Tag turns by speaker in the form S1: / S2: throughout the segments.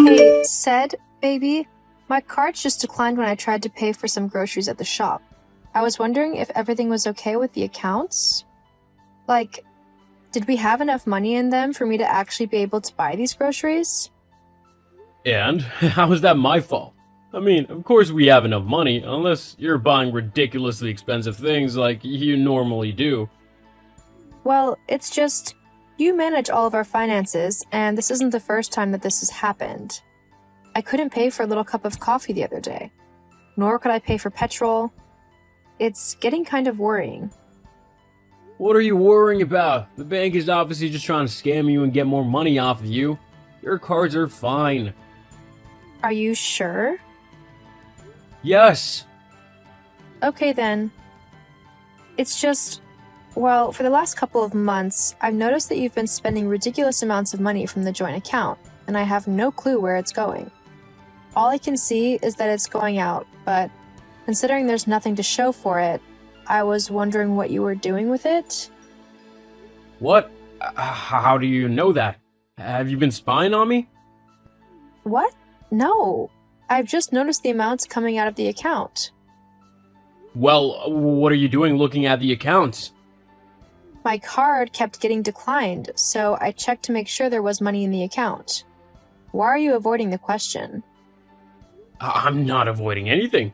S1: Hey, said, baby, my cards just declined when I tried to pay for some groceries at the shop. I was wondering if everything was okay with the accounts? Like, did we have enough money in them for me to actually be able to buy these groceries?
S2: And how is that my fault? I mean, of course we have enough money, unless you're buying ridiculously expensive things like you normally do.
S1: Well, it's just, you manage all of our finances, and this isn't the first time that this has happened. I couldn't pay for a little cup of coffee the other day, nor could I pay for petrol. It's getting kind of worrying.
S2: What are you worrying about? The bank is obviously just trying to scam you and get more money off of you. Your cards are fine.
S1: Are you sure?
S2: Yes.
S1: Okay then. It's just, well, for the last couple of months, I've noticed that you've been spending ridiculous amounts of money from the joint account, and I have no clue where it's going. All I can see is that it's going out, but considering there's nothing to show for it, I was wondering what you were doing with it?
S2: What? How do you know that? Have you been spying on me?
S1: What? No. I've just noticed the amounts coming out of the account.
S2: Well, what are you doing looking at the accounts?
S1: My card kept getting declined, so I checked to make sure there was money in the account. Why are you avoiding the question?
S2: I'm not avoiding anything.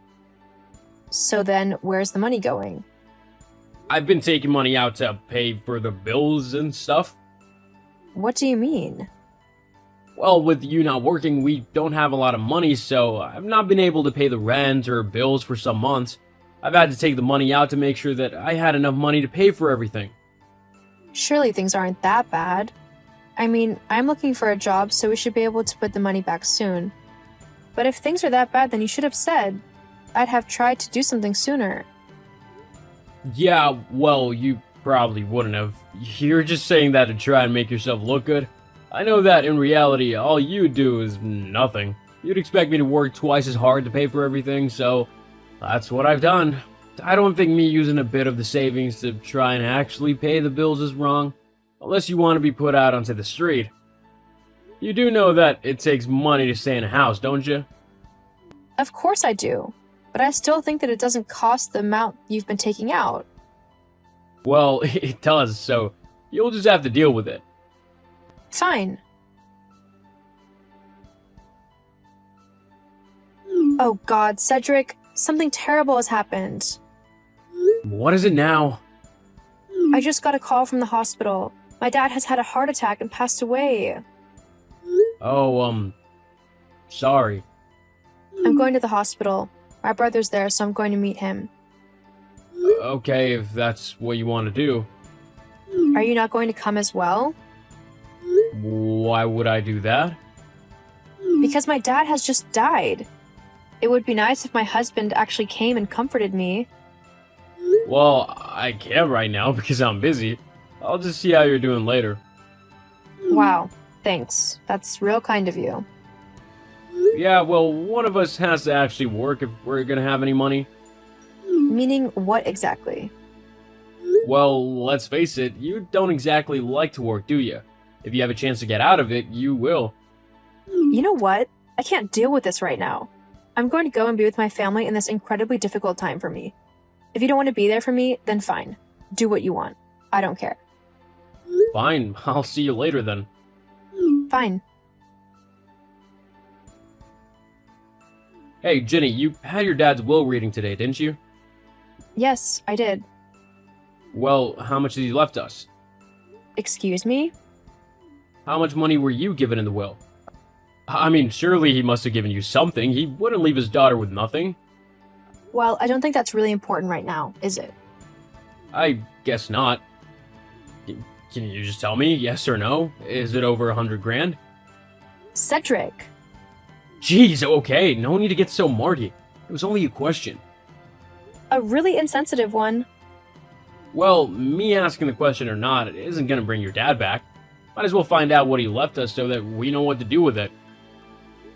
S1: So then, where's the money going?
S2: I've been taking money out to pay for the bills and stuff.
S1: What do you mean?
S2: Well, with you not working, we don't have a lot of money, so I've not been able to pay the rent or bills for some months. I've had to take the money out to make sure that I had enough money to pay for everything.
S1: Surely things aren't that bad. I mean, I'm looking for a job, so we should be able to put the money back soon. But if things are that bad, then you should have said. I'd have tried to do something sooner.
S2: Yeah, well, you probably wouldn't have. You're just saying that to try and make yourself look good. I know that in reality, all you do is nothing. You'd expect me to work twice as hard to pay for everything, so that's what I've done. I don't think me using a bit of the savings to try and actually pay the bills is wrong, unless you want to be put out onto the street. You do know that it takes money to stay in a house, don't you?
S1: Of course I do, but I still think that it doesn't cost the amount you've been taking out.
S2: Well, it does, so you'll just have to deal with it.
S1: Fine. Oh God, Cedric, something terrible has happened.
S2: What is it now?
S1: I just got a call from the hospital. My dad has had a heart attack and passed away.
S2: Oh, sorry.
S1: I'm going to the hospital. My brother's there, so I'm going to meet him.
S2: Okay, if that's what you want to do.
S1: Are you not going to come as well?
S2: Why would I do that?
S1: Because my dad has just died. It would be nice if my husband actually came and comforted me.
S2: Well, I can't right now because I'm busy. I'll just see how you're doing later.
S1: Wow, thanks. That's real kind of you.
S2: Yeah, well, one of us has to actually work if we're gonna have any money.
S1: Meaning what exactly?
S2: Well, let's face it, you don't exactly like to work, do you? If you have a chance to get out of it, you will.
S1: You know what? I can't deal with this right now. I'm going to go and be with my family in this incredibly difficult time for me. If you don't want to be there for me, then fine. Do what you want. I don't care.
S2: Fine, I'll see you later then.
S1: Fine.
S2: Hey, Jenny, you had your dad's will reading today, didn't you?
S1: Yes, I did.
S2: Well, how much has he left us?
S1: Excuse me?
S2: How much money were you given in the will? I mean, surely he must have given you something. He wouldn't leave his daughter with nothing.
S1: Well, I don't think that's really important right now, is it?
S2: I guess not. Can you just tell me, yes or no? Is it over 100 grand?
S1: Cedric!
S2: Jeez, okay, no need to get so marty. It was only a question.
S1: A really insensitive one.
S2: Well, me asking the question or not, it isn't gonna bring your dad back. Might as well find out what he left us so that we know what to do with it.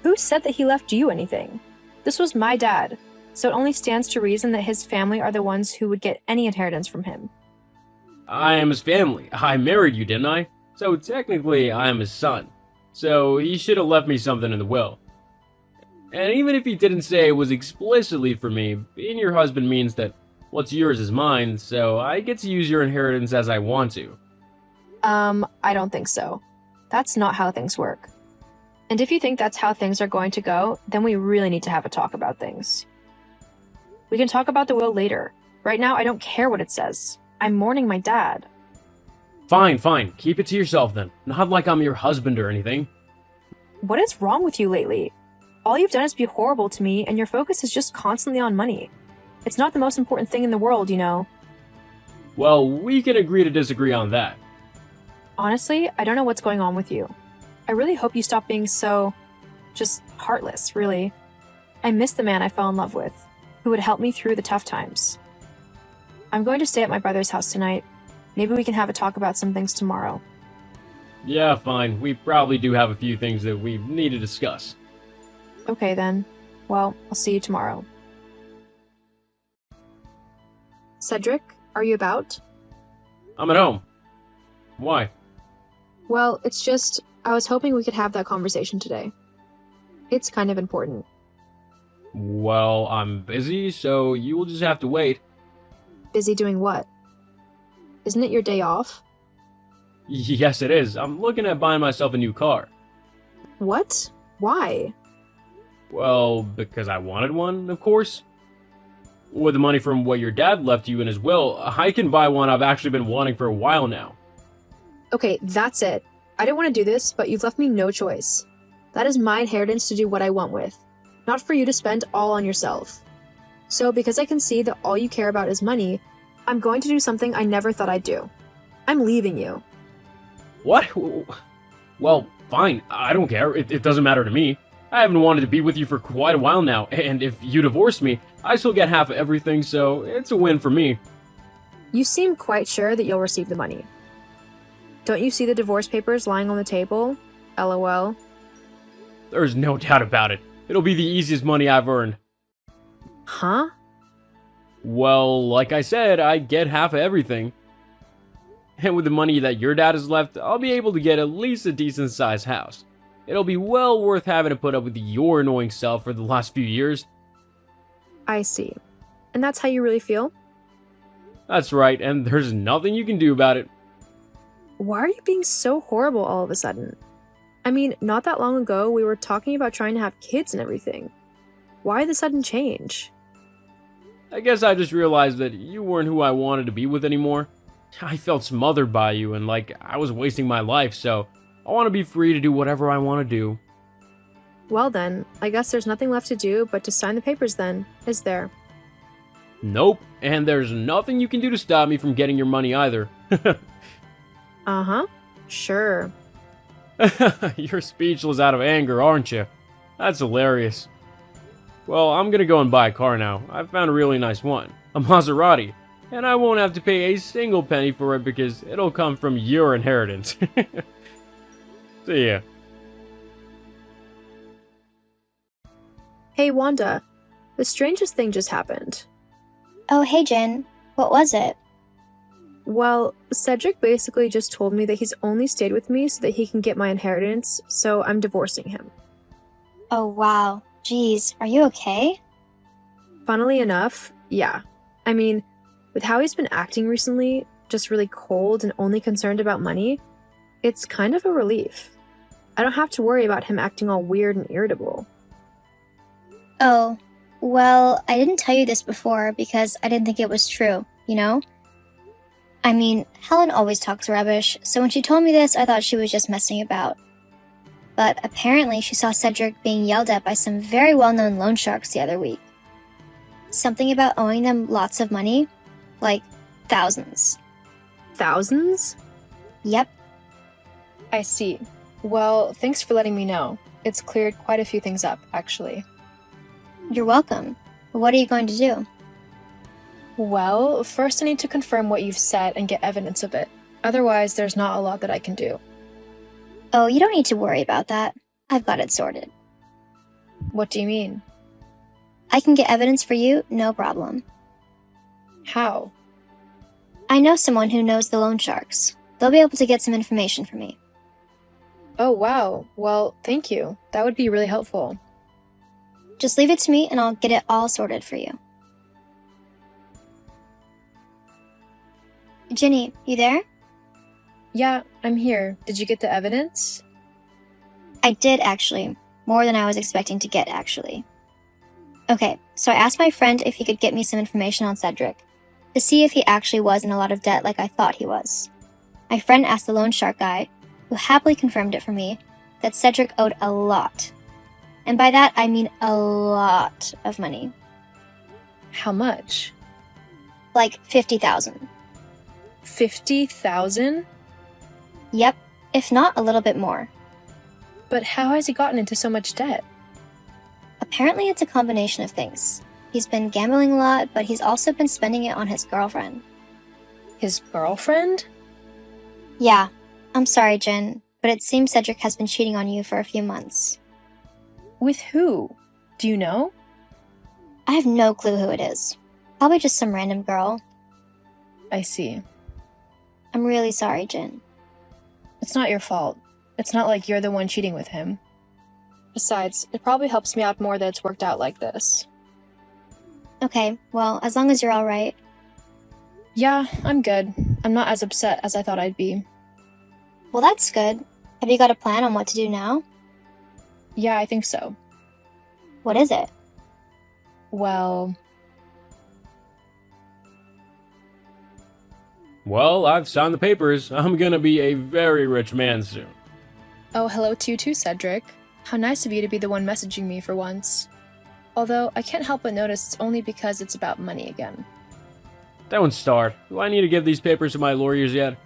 S1: Who said that he left you anything? This was my dad, so it only stands to reason that his family are the ones who would get any inheritance from him.
S2: I am his family. I married you, didn't I? So technically, I am his son. so he should have left me something in the will. And even if he didn't say it was explicitly for me, being your husband means that what's yours is mine, so I get to use your inheritance as I want to.
S1: I don't think so. That's not how things work. And if you think that's how things are going to go, then we really need to have a talk about things. We can talk about the will later. Right now, I don't care what it says. I'm mourning my dad.
S2: Fine, keep it to yourself then. Not like I'm your husband or anything.
S1: What is wrong with you lately? All you've done is be horrible to me, and your focus is just constantly on money. It's not the most important thing in the world, you know.
S2: Well, we can agree to disagree on that.
S1: Honestly, I don't know what's going on with you. I really hope you stop being so... just heartless, really. I miss the man I fell in love with, who would help me through the tough times. I'm going to stay at my brother's house tonight. Maybe we can have a talk about some things tomorrow.
S2: Yeah, fine. We probably do have a few things that we need to discuss.
S1: Okay then. Well, I'll see you tomorrow. Cedric, are you about?
S2: I'm at home. Why?
S1: Well, it's just, I was hoping we could have that conversation today. It's kind of important.
S2: Well, I'm busy, so you will just have to wait.
S1: Busy doing what? Isn't it your day off?
S2: Yes, it is. I'm looking at buying myself a new car.
S1: What? Why?
S2: Well, because I wanted one, of course. With the money from what your dad left you in his will, I can buy one I've actually been wanting for a while now.
S1: Okay, that's it. I didn't want to do this, but you've left me no choice. That is my inheritance to do what I want with, not for you to spend all on yourself. So, because I can see that all you care about is money, I'm going to do something I never thought I'd do. I'm leaving you.
S2: What? Well, fine. I don't care. It doesn't matter to me. I haven't wanted to be with you for quite a while now, and if you divorce me, I still get half of everything, so it's a win for me.
S1: You seem quite sure that you'll receive the money. Don't you see the divorce papers lying on the table? LOL.
S2: There's no doubt about it. It'll be the easiest money I've earned.
S1: Huh?
S2: Well, like I said, I get half of everything. And with the money that your dad has left, I'll be able to get at least a decent-sized house. It'll be well worth having to put up with your annoying self for the last few years.
S1: I see. And that's how you really feel?
S2: That's right, and there's nothing you can do about it.
S1: Why are you being so horrible all of a sudden? I mean, not that long ago, we were talking about trying to have kids and everything. Why the sudden change?
S2: I guess I just realized that you weren't who I wanted to be with anymore. I felt smothered by you and like I was wasting my life, so I want to be free to do whatever I want to do.
S1: Well then, I guess there's nothing left to do but to sign the papers then, is there?
S2: Nope, and there's nothing you can do to stop me from getting your money either.
S1: Uh-huh. Sure.
S2: You're speechless out of anger, aren't you? That's hilarious. Well, I'm gonna go and buy a car now. I found a really nice one. A Maserati. And I won't have to pay a single penny for it because it'll come from your inheritance. See ya.
S1: Hey Wanda, the strangest thing just happened.
S3: Oh, hey, Jen. What was it?
S1: Well, Cedric basically just told me that he's only stayed with me so that he can get my inheritance, so I'm divorcing him.
S3: Oh, wow. Geez, are you okay?
S1: Funnily enough, yeah. I mean, with how he's been acting recently, just really cold and only concerned about money, it's kind of a relief. I don't have to worry about him acting all weird and irritable.
S3: Oh, well, I didn't tell you this before because I didn't think it was true, you know? I mean, Helen always talks rubbish, so when she told me this, I thought she was just messing about. But apparently she saw Cedric being yelled at by some very well-known loan sharks the other week. Something about owing them lots of money, like thousands.
S1: Thousands?
S3: Yep.
S1: I see. Well, thanks for letting me know. It's cleared quite a few things up, actually.
S3: You're welcome. What are you going to do?
S1: Well, first I need to confirm what you've said and get evidence of it. Otherwise, there's not a lot that I can do.
S3: Oh, you don't need to worry about that. I've got it sorted.
S1: What do you mean?
S3: I can get evidence for you, no problem.
S1: How?
S3: I know someone who knows the loan sharks. They'll be able to get some information for me.
S1: Oh, wow. Well, thank you. That would be really helpful.
S3: Just leave it to me and I'll get it all sorted for you. Ginny, you there?
S1: Yeah, I'm here. Did you get the evidence?
S3: I did actually. More than I was expecting to get, actually. Okay, so I asked my friend if he could get me some information on Cedric, to see if he actually was in a lot of debt like I thought he was. My friend asked the loan shark guy, who happily confirmed it for me, that Cedric owed a lot. And by that, I mean a lot of money.
S1: How much?
S3: Like 50,000.
S1: 50,000?
S3: Yep, if not a little bit more.
S1: But how has he gotten into so much debt?
S3: Apparently it's a combination of things. He's been gambling a lot, but he's also been spending it on his girlfriend.
S1: His girlfriend?
S3: Yeah, I'm sorry, Jen, but it seems Cedric has been cheating on you for a few months.
S1: With who? Do you know?
S3: I have no clue who it is. Probably just some random girl.
S1: I see.
S3: I'm really sorry, Jen.
S1: It's not your fault. It's not like you're the one cheating with him. Besides, it probably helps me out more that it's worked out like this.
S3: Okay, well, as long as you're alright.
S1: Yeah, I'm good. I'm not as upset as I thought I'd be.
S3: Well, that's good. Have you got a plan on what to do now?
S1: Yeah, I think so.
S3: What is it?
S1: Well,
S2: Well, I've signed the papers. I'm gonna be a very rich man soon.
S1: oh, hello to you too, Cedric. How nice of you to be the one messaging me for once. Although, I can't help but notice it's only because it's about money again.
S2: Don't start. Do I need to give these papers to my lawyers yet?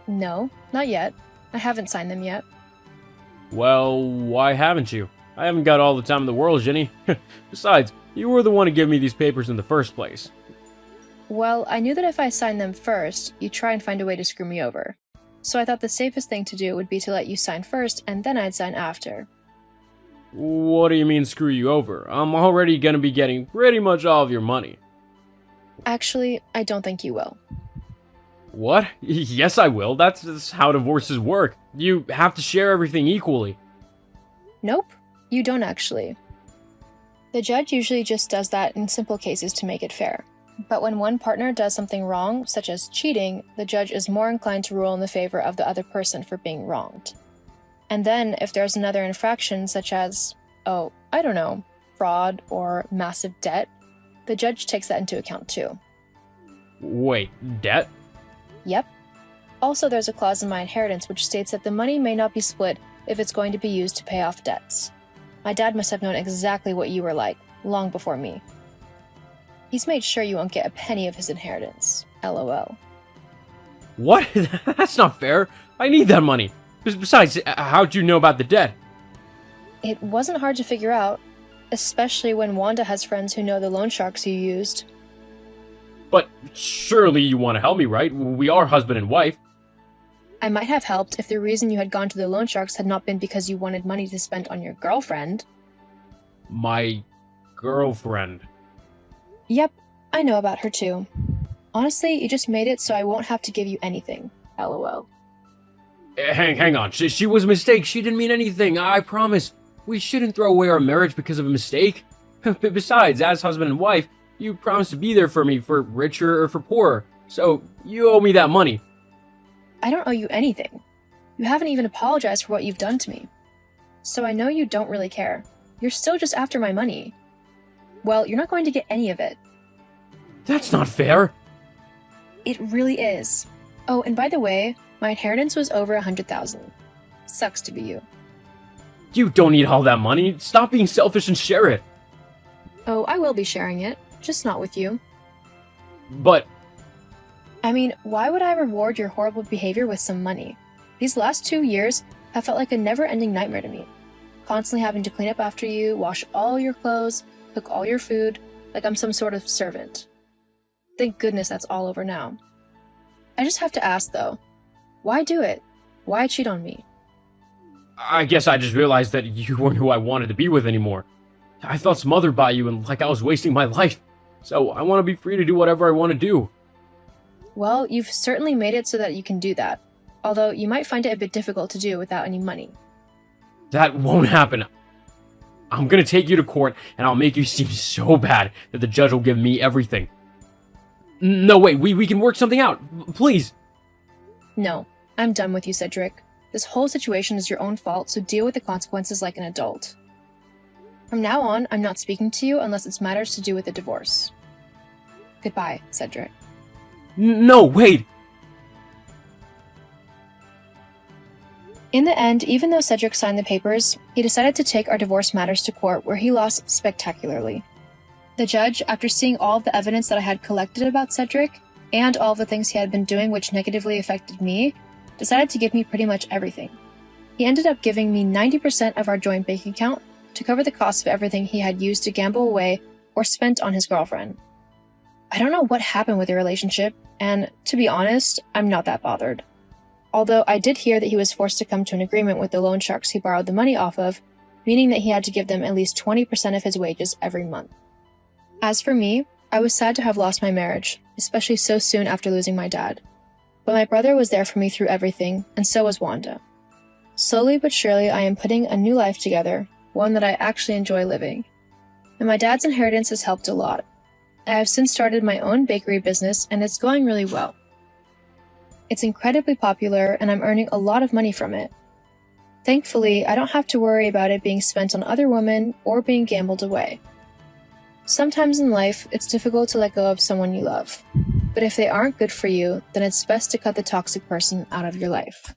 S1: No, not yet. I haven't signed them yet.
S2: Well, why haven't you? I haven't got all the time in the world, Jenny. Besides, you were the one to give me these papers in the first place.
S1: Well, I knew that if I signed them first, you'd try and find a way to screw me over. So I thought the safest thing to do would be to let you sign first, and then I'd sign after.
S2: What do you mean screw you over? I'm already gonna be getting pretty much all of your money.
S1: Actually, I don't think you will.
S2: What? Yes, I will. That's how divorces work. You have to share everything equally.
S1: Nope, you don't actually. The judge usually just does that in simple cases to make it fair. But when one partner does something wrong, such as cheating, the judge is more inclined to rule in the favor of the other person for being wronged. And then, if there's another infraction, such as, oh, I don't know, fraud or massive debt, the judge takes that into account too.
S2: Wait, debt?
S1: Yep. Also, there's a clause in my inheritance which states that the money may not be split if it's going to be used to pay off debts. My dad must have known exactly what you were like, long before me. He's made sure you won't get a penny of his inheritance. LOL.
S2: What? That's not fair. I need that money. Besides, how'd you know about the debt?
S1: It wasn't hard to figure out, especially when Wanda has friends who know the loan sharks you used.
S2: But surely you want to help me, right? We are husband and wife.
S1: I might have helped if the reason you had gone to the loan sharks had not been because you wanted money to spend on your girlfriend.
S2: My girlfriend.
S1: Yep, I know about her too. Honestly, you just made it so I won't have to give you anything. LOL.
S2: Hang on. She was a mistake. She didn't mean anything. I promise. We shouldn't throw away our marriage because of a mistake. Besides, as husband and wife, you promised to be there for me for richer or for poorer. So, you owe me that money.
S1: I don't owe you anything. You haven't even apologized for what you've done to me. So I know you don't really care. You're still just after my money. Well, you're not going to get any of it.
S2: That's not fair.
S1: It really is. Oh, and by the way, my inheritance was over 100,000. Sucks to be you.
S2: You don't need all that money. Stop being selfish and share it.
S1: Oh, I will be sharing it, just not with you.
S2: But
S1: I mean, why would I reward your horrible behavior with some money? These last 2 years have felt like a never-ending nightmare to me. Constantly having to clean up after you, wash all your clothes, cook all your food, like I'm some sort of servant. Thank goodness that's all over now. I just have to ask though, why do it? Why cheat on me?
S2: I guess I just realized that you weren't who I wanted to be with anymore. I felt smothered by you and like I was wasting my life. So I want to be free to do whatever I want to do.
S1: Well, you've certainly made it so that you can do that. although you might find it a bit difficult to do without any money.
S2: That won't happen. I'm gonna take you to court, and I'll make you seem so bad that the judge will give me everything. No, wait, we can work something out. Please.
S1: No, I'm done with you, Cedric. This whole situation is your own fault, so deal with the consequences like an adult. From now on, I'm not speaking to you unless it's matters to do with a divorce. Goodbye, Cedric.
S2: No, wait.
S1: In the end, even though Cedric signed the papers, he decided to take our divorce matters to court, where he lost spectacularly. The judge, after seeing all of the evidence that I had collected about Cedric, and all of the things he had been doing which negatively affected me, decided to give me pretty much everything. He ended up giving me 90% of our joint bank account to cover the cost of everything he had used to gamble away or spent on his girlfriend. I don't know what happened with their relationship, and to be honest, I'm not that bothered. Although I did hear that he was forced to come to an agreement with the loan sharks he borrowed the money off of, meaning that he had to give them at least 20% of his wages every month. As for me, I was sad to have lost my marriage, especially so soon after losing my dad. But my brother was there for me through everything, and so was Wanda. Slowly but surely, I am putting a new life together, one that I actually enjoy living. And my dad's inheritance has helped a lot. I have since started my own bakery business, and it's going really well. It's incredibly popular, and I'm earning a lot of money from it. Thankfully, I don't have to worry about it being spent on other women or being gambled away. Sometimes in life, it's difficult to let go of someone you love. But if they aren't good for you, then it's best to cut the toxic person out of your life.